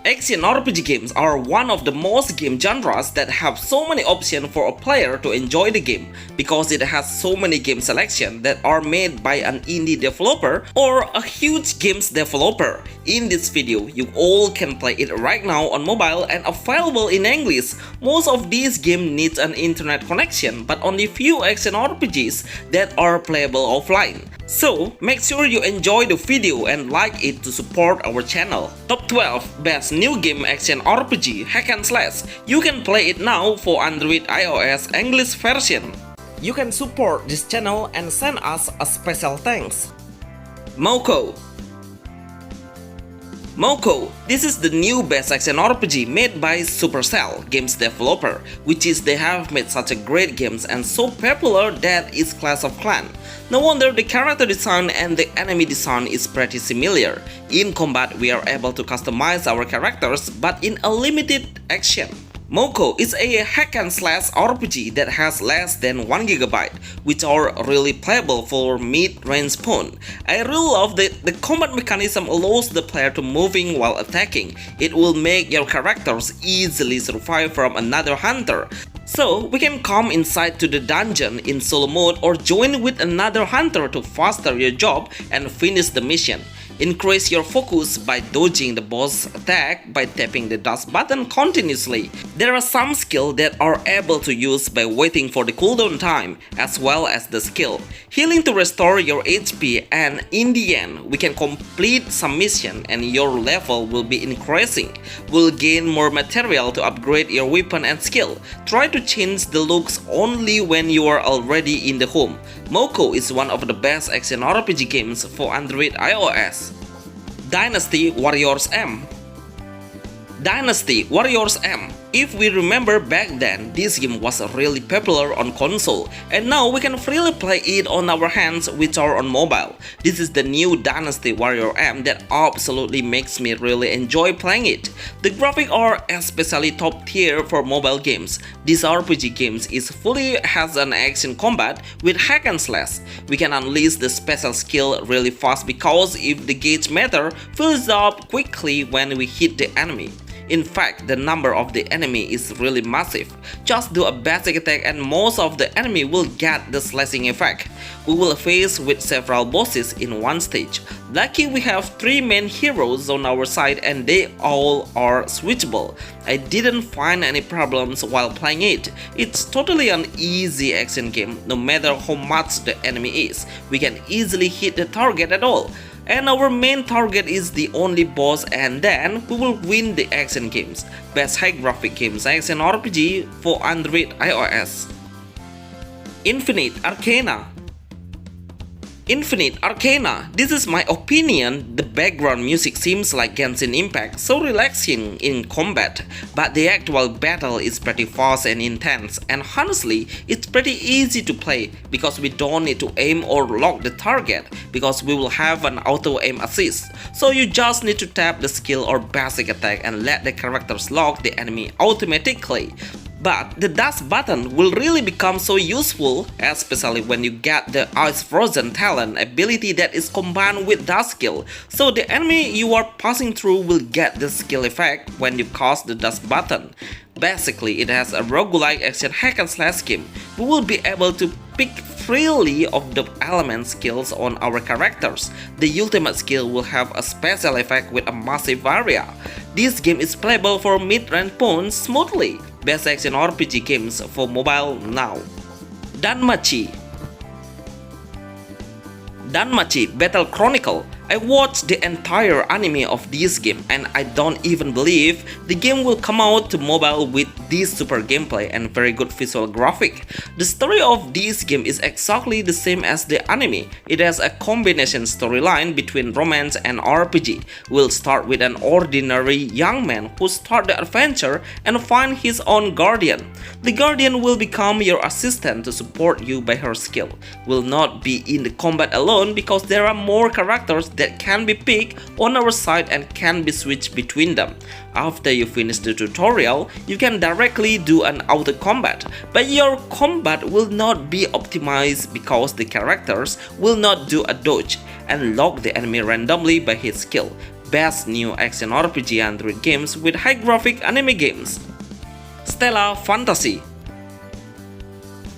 Action RPG games are one of the most game genres that have so many options for a player to enjoy the game because it has so many game selections that are made by an indie developer or a huge games developer. In this video, you all can play it right now on mobile and available in English. Most of these games need an internet connection, but only few action RPGs that are playable offline. So, make sure you enjoy the video and like it to support our channel. Top 12 Best New Game Action RPG Hack and Slash. You can play it now for Android iOS English version. You can support this channel and send us a special thanks. Moco. Moco, this is the new best action RPG made by Supercell games developer, which is they have made such a great games and so popular that it's Clash of Clans. No wonder the character design and the enemy design is pretty similar. In combat we are able to customize our characters but in a limited action. Moco is a hack and slash RPG that has less than 1GB, which are really playable for mid-range opponents. I really love that the combat mechanism allows the player to moving while attacking. It will make your characters easily survive from another hunter. So we can come inside to the dungeon in solo mode or join with another hunter to faster your job and finish the mission. Increase your focus by dodging the boss attack by tapping the dash button continuously. There are some skills that are able to use by waiting for the cooldown time, as well as the skill healing to restore your HP, and in the end, we can complete some mission and your level will be increasing. Will gain more material to upgrade your weapon and skill. Try to change the looks only when you are already in the home. Moco is one of the best action RPG games for Android iOS. Dynasty Warriors M. Dynasty Warriors M. If we remember back then, this game was really popular on console, and now we can freely play it on our hands which are on mobile. This is the new Dynasty Warrior M that absolutely makes me really enjoy playing it. The graphics are especially top tier for mobile games. This RPG games is fully has an action combat with hack and slash. We can unleash the special skill really fast because if the gauge meter fills up quickly when we hit the enemy. In fact, the number of the enemy is really massive. Just do a basic attack and most of the enemy will get the slashing effect. We will face with several bosses in one stage. Lucky we have 3 main heroes on our side and they all are switchable. I didn't find any problems while playing it. It's totally an easy action game. No matter how much the enemy is, we can easily hit the target at all. And our main target is the only boss, and then we will win the action games. Best high graphic games action RPG for Android iOS. Infinite Arcana. Infinite Arcana. This is my opinion. The background music seems like Genshin Impact, so relaxing in combat, but the actual battle is pretty fast and intense, and honestly, it's pretty easy to play because we don't need to aim or lock the target because we will have an auto aim assist. So you just need to tap the skill or basic attack and let the characters lock the enemy automatically. But the dash button will really become so useful, especially when you get the Ice Frozen talent ability that is combined with dash skill. So the enemy you are passing through will get the skill effect when you cast the dash button. Basically, it has a roguelike action hack and slash game. We will be able to pick freely of the element skills on our characters. The ultimate skill will have a special effect with a massive area. This game is playable for mid-range opponents smoothly. Best action RPG games for mobile now. Dynasty Battle Chronicle. I watched the entire anime of this game and I don't even believe the game will come out to mobile with this super gameplay and very good visual graphic. The story of this game is exactly the same as the anime. It has a combination storyline between romance and RPG. We'll start with an ordinary young man who start the adventure and find his own guardian. The guardian will become your assistant to support you by her skill. Will not be in the combat alone because there are more characters that can be picked on our side and can be switched between them. After you finish the tutorial, you can directly do an auto combat, but your combat will not be optimized because the characters will not do a dodge and lock the enemy randomly by his skill. Best new action RPG Android games with high graphic anime games. Stella Fantasy.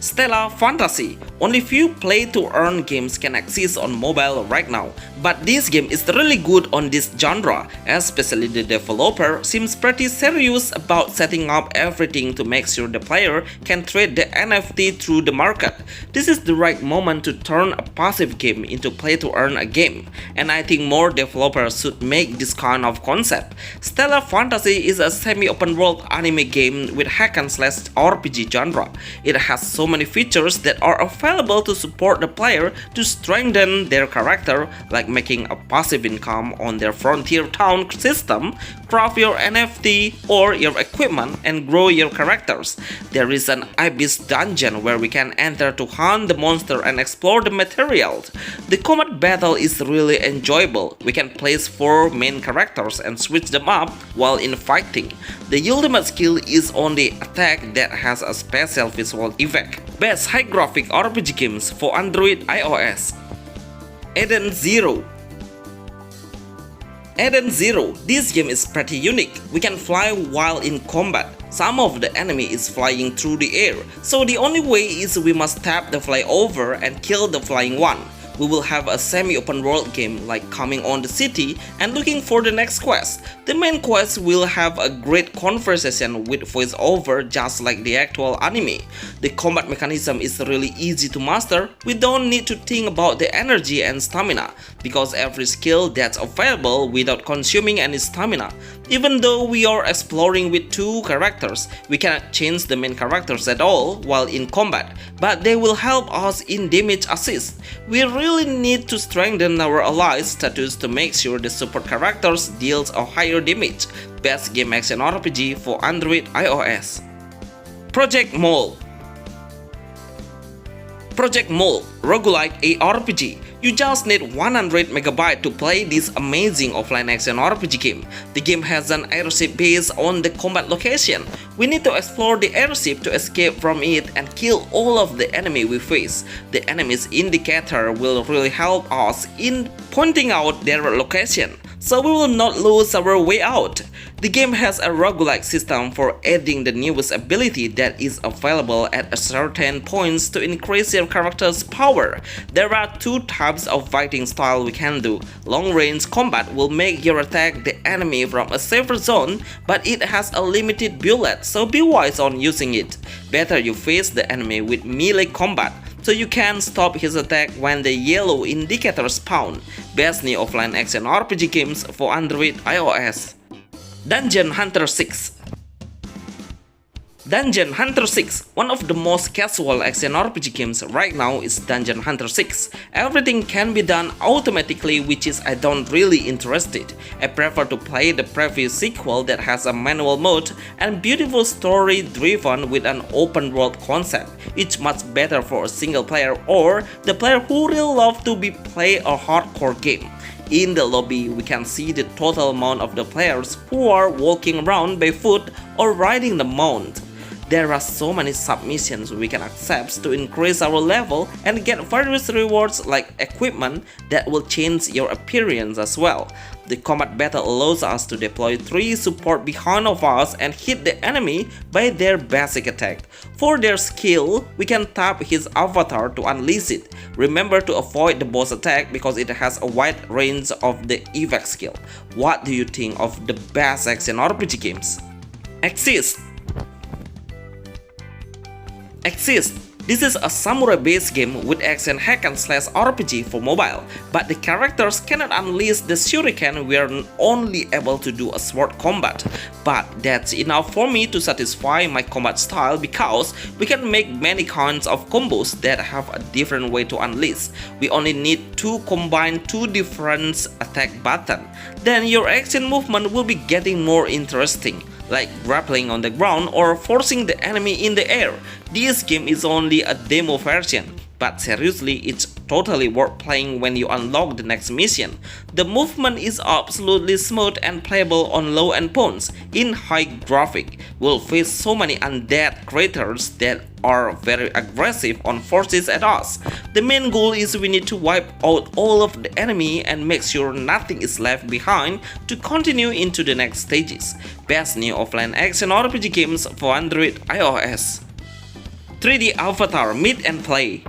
Stella Fantasy. Only few play-to-earn games can exist on mobile right now, but this game is really good on this genre, especially the developer seems pretty serious about setting up everything to make sure the player can trade the NFT through the market. This is the right moment to turn a passive game into play-to-earn a game, and I think more developers should make this kind of concept. Stella Fantasy is a semi-open world anime game with hack and slash RPG genre. It has so many features that are available to support the player to strengthen their character, like making a passive income on their frontier town system, craft your NFT or your equipment, and grow your characters. There is an abyss dungeon where we can enter to hunt the monster and explore the materials. The combat battle is really enjoyable. We can place 4 main characters and switch them up while in fighting. The ultimate skill is on the attack that has a special visual effect. Best high graphic RPG games for Android iOS. Eden Zero. Eden Zero. This game is pretty unique. We can fly while in combat. Some of the enemy is flying through the air, so the only way is we must tap the flyover and kill the flying one. We will have a semi-open world game like coming on the city and looking for the next quest. The main quest will have a great conversation with voiceover just like the actual anime. The combat mechanism is really easy to master. We don't need to think about the energy and stamina because every skill that's available without consuming any stamina. Even though we are exploring with 2 characters, we cannot change the main characters at all while in combat, but they will help us in damage assist. We really need to strengthen our allies status to make sure the support characters deals a higher damage. Best game action RPG for Android iOS. Project Mole. Project Mole, roguelike ARPG. You just need 100 MB to play this amazing offline action RPG game. The game has an airship based on the combat location. We need to explore the airship to escape from it and kill all of the enemy we face. The enemy's indicator will really help us in pointing out their location, so we will not lose our way out. The game has a roguelike system for adding the newest ability that is available at a certain points to increase your character's power. There are 2 types of fighting style we can do. Long range combat will make you attack the enemy from a safer zone, but it has a limited bullet, so be wise on using it. Better you face the enemy with melee combat, so you can stop his attack when the yellow indicator spawn. Best new offline action RPG games for Android iOS. Dungeon Hunter 6. Dungeon Hunter 6, one of the most casual action RPG games right now is Dungeon Hunter 6. Everything can be done automatically, which is I don't really interested. I prefer to play the previous sequel that has a manual mode and beautiful story driven with an open world concept. It's much better for a single player or the player who really love to play a hardcore game. In the lobby, we can see the total amount of the players who are walking around by foot or riding the mount. There are so many submissions we can accept to increase our level and get various rewards like equipment that will change your appearance as well. The combat battle allows us to deploy 3 support behind of us and hit the enemy by their basic attack. For their skill, we can tap his avatar to unleash it. Remember to avoid the boss attack because it has a wide range of the effect skill. What do you think of the best action RPG games? Exist. This is a samurai-based game with action hack and slash RPG for mobile, but the characters cannot unleash the shuriken. We are only able to do a sword combat, but that's enough for me to satisfy my combat style because we can make many kinds of combos that have a different way to unleash. We only need to combine 2 different attack buttons. Then your action movement will be getting more interesting, like grappling on the ground or forcing the enemy in the air. This game is only a demo version. but seriously, it's totally worth playing when you unlock the next mission. The movement is absolutely smooth and playable on low-end phones. In high graphic, we'll face so many undead creatures that are very aggressive on forces at us. The main goal is we need to wipe out all of the enemy and make sure nothing is left behind to continue into the next stages. Best new offline action RPG games for Android iOS. 3D Avatar Meet and Play.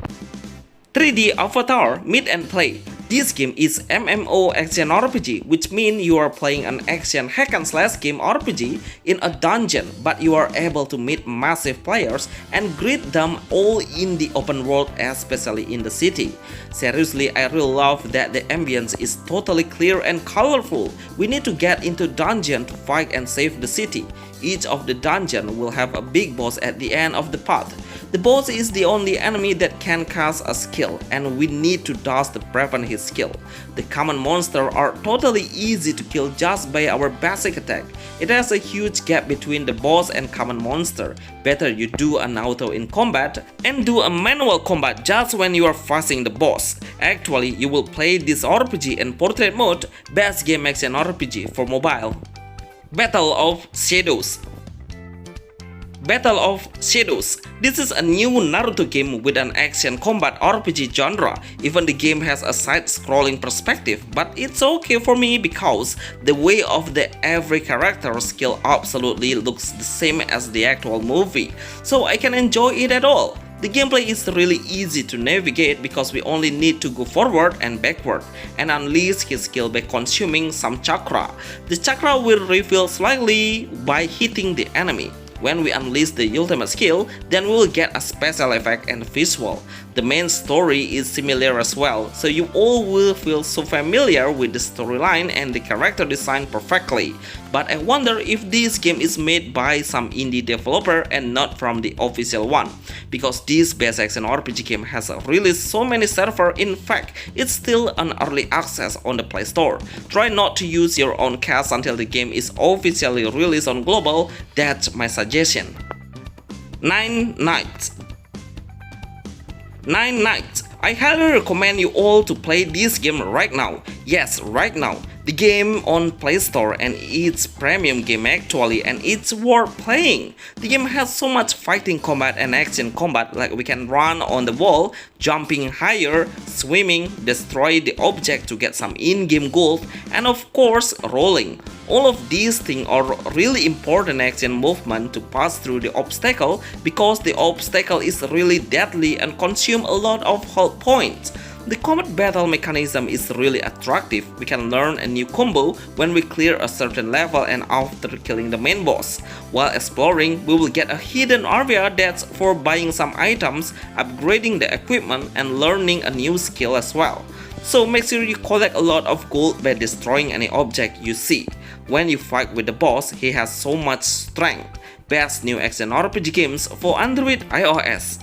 3D Avatar Meet and Play. This game is MMO action RPG, which means you are playing an action hack and slash game RPG in a dungeon, but you are able to meet massive players and greet them all in the open world, especially in the city. Seriously, I really love that the ambience is totally clear and colorful. We need to get into dungeon to fight and save the city. Each of the dungeon will have a big boss at the end of the path. The boss is the only enemy that can cast a skill, and we need to dodge to prevent his skill. The common monsters are totally easy to kill just by our basic attack. It has a huge gap between the boss and common monster. Better you do an auto in combat and do a manual combat just when you are facing the boss. Actually, you will play this RPG in portrait mode, best game action RPG for mobile. Battle of Shadows. Battle of Shadows. This is a new Naruto game with an action combat RPG genre. Even the game has a side-scrolling perspective, but it's okay for me because the way of the every character skill absolutely looks the same as the actual movie, so I can enjoy it at all. The gameplay is really easy to navigate because we only need to go forward and backward and unleash his skill by consuming some chakra. The chakra will refill slightly by hitting the enemy. When we unleash the ultimate skill, then we will get a special effect and visual. The main story is similar as well, so you all will feel so familiar with the storyline and the character design perfectly. But I wonder if this game is made by some indie developer and not from the official one, because this best action RPG game has released so many servers. In fact, it's still an early access on the Play Store. Try not to use your own cash until the game is officially released on global. That's my suggestion. 9 Nights. 9 Nights. I highly recommend you all to play this game right now. Yes, right now. The game on Play Store and it's premium game actually, and it's worth playing. The game has so much fighting combat and action combat, like we can run on the wall, jumping higher, swimming, destroy the object to get some in-game gold, and of course rolling. All of these things are really important action movement to pass through the obstacle, because the obstacle is really deadly and consume a lot of health points. The combat battle mechanism is really attractive. We can learn a new combo when we clear a certain level and after killing the main boss. While exploring, we will get a hidden area that's for buying some items, upgrading the equipment, and learning a new skill as well. So make sure you collect a lot of gold by destroying any object you see. When you fight with the boss, he has so much strength. Best new action RPG games for Android iOS.